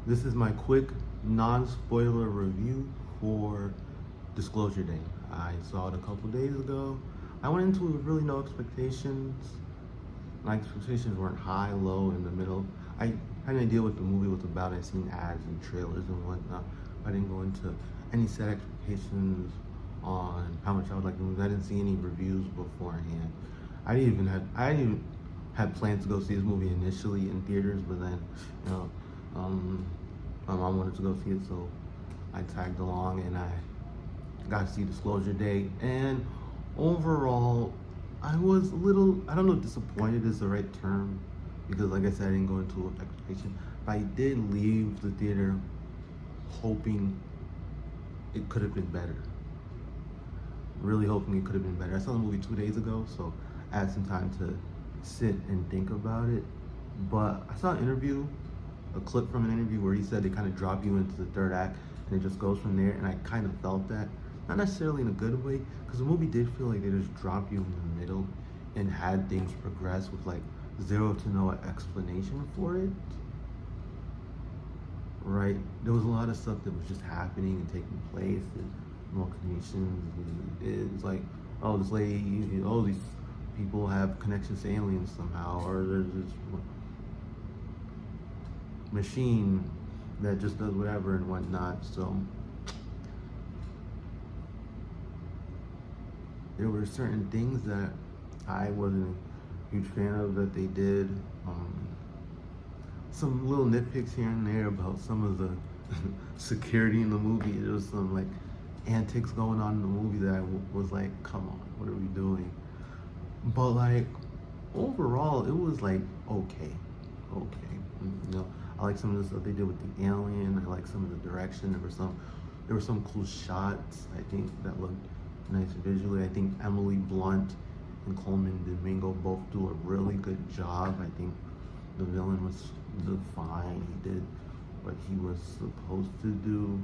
This is my quick, non-spoiler review for Disclosure Day. I saw it a couple days ago. I went into it with really no expectations. My expectations weren't high, low, in the middle. I had an idea what the movie was about. I'd seen ads and trailers and whatnot. I didn't go into any set expectations on how much I would like the movie. I didn't see any reviews beforehand. I didn't even had plans to go see this movie initially in theaters, but then, you know, um, my mom wanted to go see it, so I tagged along and I got to see Disclosure Day. And overall, I was a little, I don't know if disappointed is the right term, because like I said, I didn't go into expectation, but I did leave the theater hoping it could have been better. Really hoping it could have been better. I saw the movie 2 days ago, so I had some time to sit and think about it. But I saw an interview, a clip from an interview where he said they kind of drop you into the third act and it just goes from there. And I kind of felt that, not necessarily in a good way, because the movie did feel like they just dropped you in the middle and had things progress with like zero to no explanation for it. Right? There was a lot of stuff that was just happening and taking place, and machinations. It's like, oh, this lady, oh, these people have connections to aliens somehow, or there's this machine that just does whatever and whatnot. So there were certain things that I wasn't a huge fan of that they did. Some little nitpicks here and there about some of the security in the movie. There was some like antics going on in the movie that was like, come on, what are we doing? But like overall, it was like okay. You know, I like some of the stuff they did with the alien. I like some of the direction. There were some cool shots, I think, that looked nice visually. I think Emily Blunt and Coleman Domingo both do a really good job. I think the villain was fine. He did what he was supposed to do.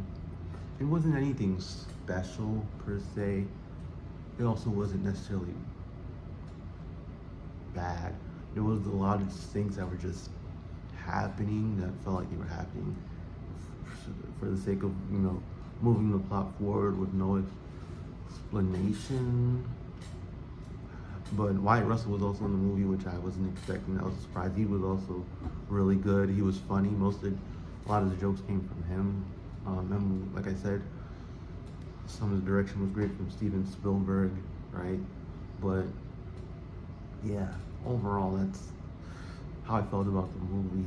It wasn't anything special per se. It also wasn't necessarily bad. There was a lot of things that were just happening that felt like they were happening for the sake of, you know, moving the plot forward with no explanation. But Wyatt Russell was also in the movie, which I wasn't expecting. I was surprised. He was also really good. He was funny. A lot of the jokes came from him. And like I said, some of the direction was great from Steven Spielberg, right? But yeah, overall, that's how I felt about the movie.